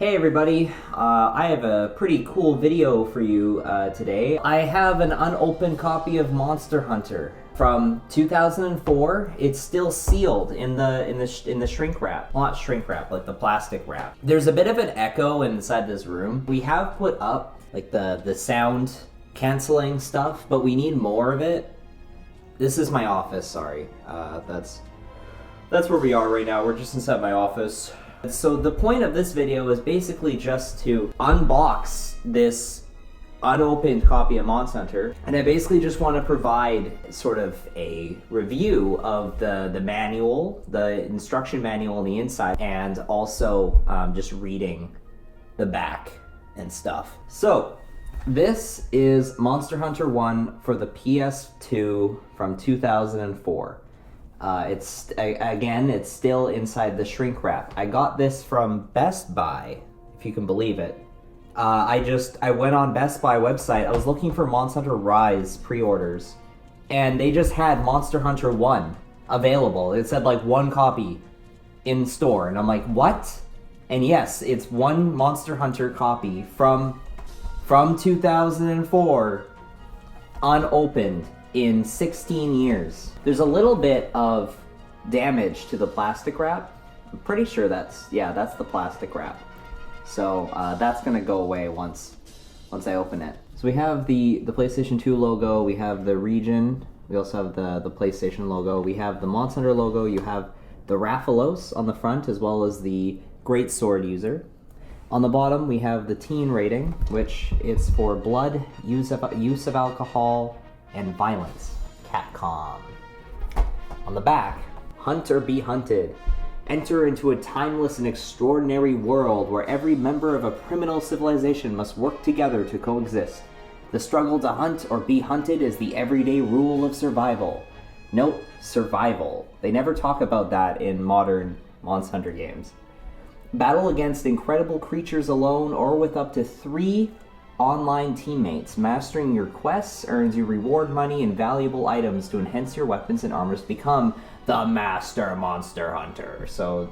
Hey everybody, I have a pretty cool video for you today. I have an unopened copy of Monster Hunter from 2004. It's still sealed in the shrink wrap. Well, not shrink wrap, like the plastic wrap. There's a bit of an echo inside this room. We have put up like the sound canceling stuff, but we need more of it. This is my office, sorry. That's where we are right now. We're just inside my office. So the point of this video is basically just to unbox this unopened copy of Monster Hunter, and I basically just want to provide sort of a review of the manual, the instruction manual on the inside, and also just reading the back and stuff. So this is Monster Hunter 1 for the PS2 from 2004. It's still inside the shrink wrap. I got this from Best Buy, if you can believe it. I went on Best Buy website. I was looking for Monster Hunter Rise pre-orders, and they just had Monster Hunter 1 available. It said like one copy in store, and I'm like, what? And yes, it's one Monster Hunter copy from 2004, unopened. In 16 years. There's a little bit of damage to the plastic wrap. I'm pretty sure that's the plastic wrap. So that's gonna go away once I open it. So we have the PlayStation 2 logo, we have the region, we also have the PlayStation logo, we have the Monster Hunter logo, you have the Rathalos on the front as well as the Great Sword user. On the bottom we have the teen rating, which is for blood, use of alcohol, and violence. Capcom. On the back, hunt or be hunted. Enter into a timeless and extraordinary world where every member of a criminal civilization must work together to coexist. The struggle to hunt or be hunted is the everyday rule of survival. Note, survival. They never talk about that in modern Monster Hunter games. Battle against incredible creatures alone or with up to 3 online teammates. Mastering your quests earns you reward money and valuable items to enhance your weapons and armors to become the Master Monster Hunter. So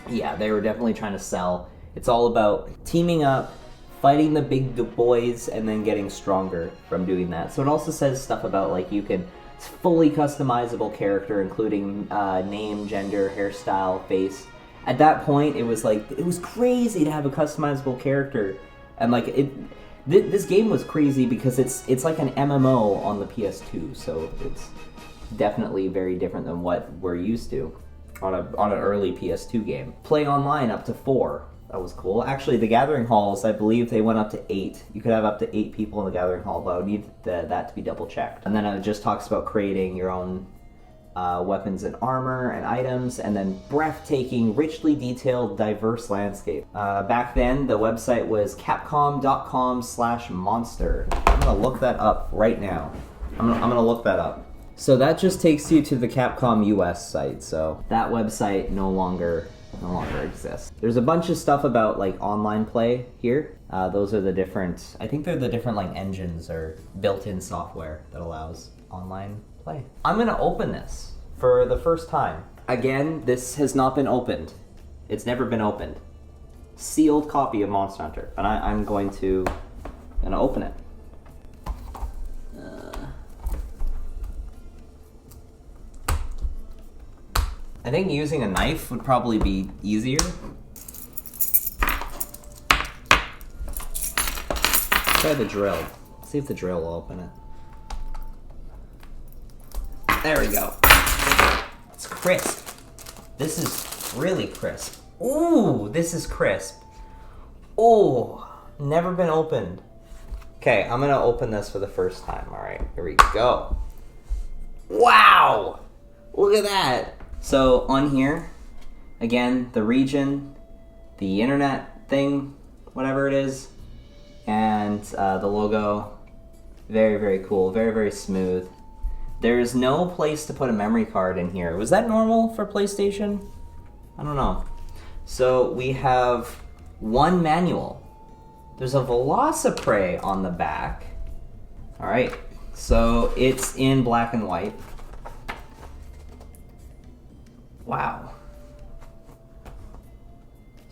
yeah, they were definitely trying to sell. It's all about teaming up, fighting the big boys, and then getting stronger from doing that. So it also says stuff about like it's fully customizable character, including name, gender, hairstyle, face. At that point, it was crazy to have a customizable character. And like this game was crazy because it's like an MMO on the PS2, so it's definitely very different than what we're used to on an early PS2 game. Play online up to 4. That was cool. Actually, the Gathering Halls, I believe they went up to 8. You could have up to 8 people in the Gathering Hall, but I would need that to be double checked. And then it just talks about creating your own weapons and armor and items, and then breathtaking, richly detailed, diverse landscape. Back then, the website was capcom.com/monster. I'm gonna look that up right now. I'm gonna look that up. So that just takes you to the Capcom US site, so that website no longer exists. There's a bunch of stuff about like online play here. Those are the different, I think they're the different like engines or built-in software that allows online play. I'm gonna open this for the first time. Again, this has not been opened. It's never been opened. Sealed copy of Monster Hunter, and I'm gonna open it. I think using a knife would probably be easier. Try the drill. See if the drill will open it. There we go. It's crisp. This is really crisp. Ooh, this is crisp. Ooh, never been opened. Okay, I'm gonna open this for the first time. All right, here we go. Wow, look at that. So on here, again, the region, the internet thing, whatever it is, and the logo. Very, very cool. Very, very smooth. There is no place to put a memory card in here. Was that normal for PlayStation? I don't know. So we have one manual. There's a Velociprey on the back. All right, so it's in black and white. Wow.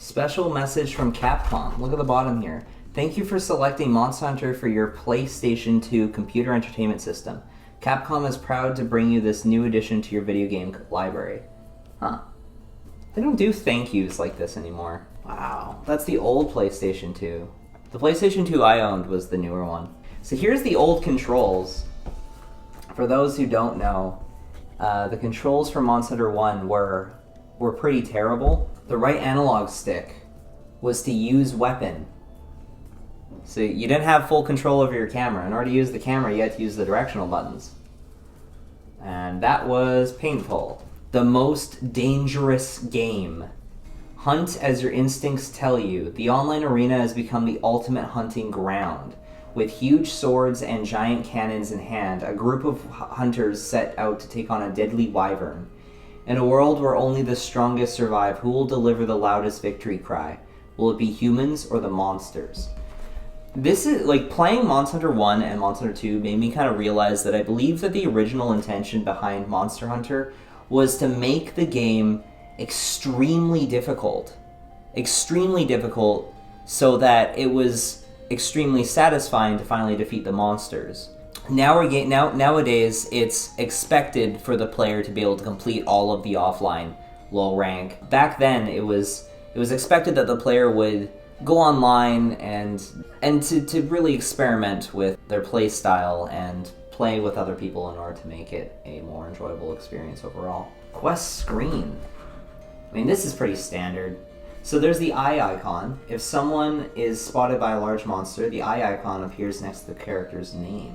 Special message from Capcom. Look at the bottom here. Thank you for selecting Monster Hunter for your PlayStation 2 computer entertainment system. Capcom is proud to bring you this new addition to your video game library. Huh. They don't do thank yous like this anymore. Wow. That's the old PlayStation 2. The PlayStation 2 I owned was the newer one. So here's the old controls. For those who don't know, the controls for Monster Hunter 1 were pretty terrible. The right analog stick was to use weapon. So you didn't have full control over your camera. In order to use the camera, you had to use the directional buttons. And that was painful. The most dangerous game. Hunt as your instincts tell you. The online arena has become the ultimate hunting ground. With huge swords and giant cannons in hand, a group of hunters set out to take on a deadly wyvern. In a world where only the strongest survive, who will deliver the loudest victory cry? Will it be humans or the monsters? This is, like, playing Monster Hunter 1 and Monster Hunter 2 made me kind of realize that I believe that the original intention behind Monster Hunter was to make the game extremely difficult. Extremely difficult so that it was extremely satisfying to finally defeat the monsters. Nowadays, it's expected for the player to be able to complete all of the offline low rank. Back then, it was expected that the player would go online and to really experiment with their play style and play with other people in order to make it a more enjoyable experience overall. Quest screen. I mean, this is pretty standard. So there's the eye icon. If someone is spotted by a large monster, the eye icon appears next to the character's name.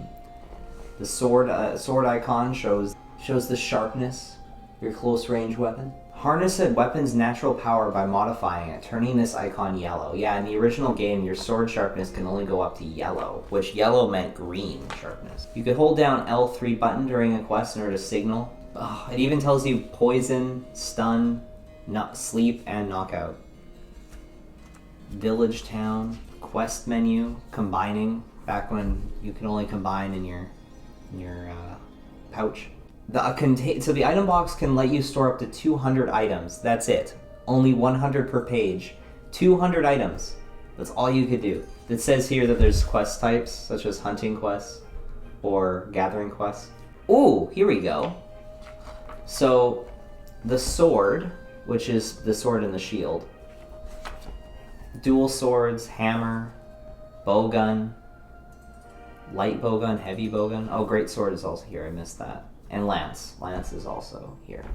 The sword icon shows the sharpness of your close range weapon. Harness a weapon's natural power by modifying it, turning this icon yellow. Yeah, in the original game, your sword sharpness can only go up to yellow, which yellow meant green sharpness. You could hold down L3 button during a quest in order to signal. It even tells you poison, stun, sleep, and knockout. Village town, quest menu, combining, back when you could only combine in your pouch. So the item box can let you store up to 200 items. That's it. Only 100 per page. 200 items. That's all you could do. It says here that there's quest types, such as hunting quests or gathering quests. Ooh, here we go. So the sword, which is the sword and the shield, dual swords, hammer, bowgun, light bowgun, heavy bowgun. Oh, great sword is also here. I missed that. And lance. Lance is also here.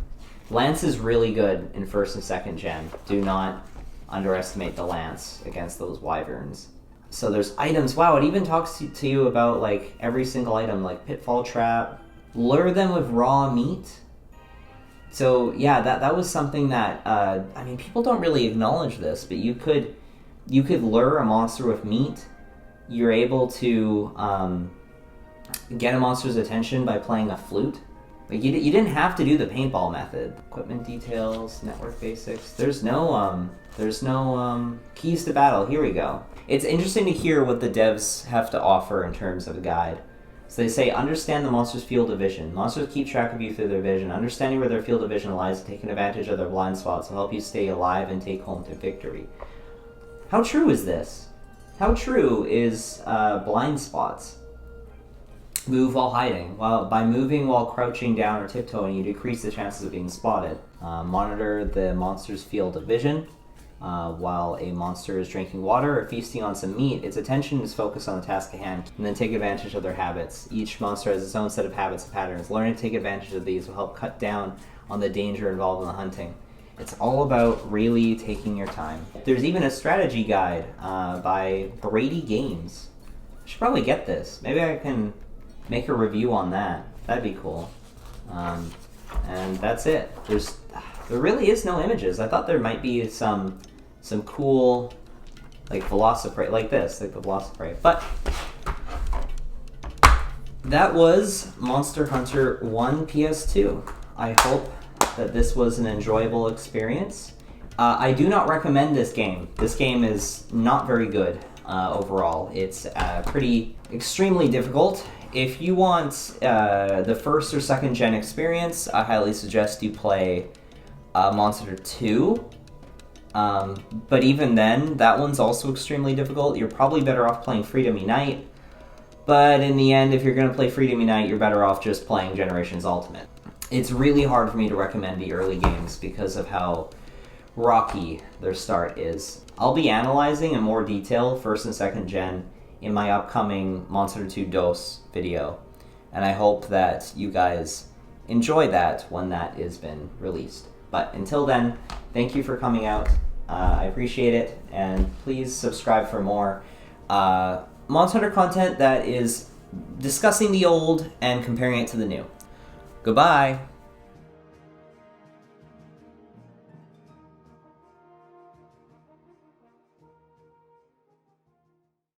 Lance is really good in 1st and 2nd gen. Do not underestimate the lance against those wyverns. So there's items. Wow, it even talks to you about like every single item, like pitfall trap. Lure them with raw meat. So yeah, that was something that I mean, people don't really acknowledge this, but you could lure a monster with meat. You're able to get a monster's attention by playing a flute. Like you didn't have to do the paintball method. Equipment details, network basics. There's no keys to battle. Here we go. It's interesting to hear what the devs have to offer in terms of a guide. So they say, understand the monster's field of vision. Monsters keep track of you through their vision. Understanding where their field of vision lies and taking advantage of their blind spots will help you stay alive and take home to victory. How true is this? How true is blind spots? Move while hiding. By moving while crouching down or tiptoeing, you decrease the chances of being spotted. Monitor the monster's field of vision. While a monster is drinking water or feasting on some meat, its attention is focused on the task at hand, and then take advantage of their habits. Each monster has its own set of habits and patterns. Learning to take advantage of these will help cut down on the danger involved in the hunting. It's all about really taking your time. There's even a strategy guide by Brady Games. I should probably get this. Maybe I can make a review on that. That'd be cool. And that's it. There really is no images. I thought there might be some cool, like Velociprey, like this, like the Velociprey. But that was Monster Hunter 1 PS2. I hope that this was an enjoyable experience. I do not recommend this game. This game is not very good overall. It's extremely difficult. If you want the 1st or 2nd gen experience, I highly suggest you play Monster Hunter 2. But even then, that one's also extremely difficult. You're probably better off playing Freedom Unite. But in the end, if you're going to play Freedom Unite, you're better off just playing Generations Ultimate. It's really hard for me to recommend the early games because of how rocky their start is. I'll be analyzing in more detail 1st and 2nd gen in my upcoming Monster 2 DOS video. And I hope that you guys enjoy that when that has been released. But until then, thank you for coming out. I appreciate it, and please subscribe for more Monster Hunter content that is discussing the old and comparing it to the new. Goodbye!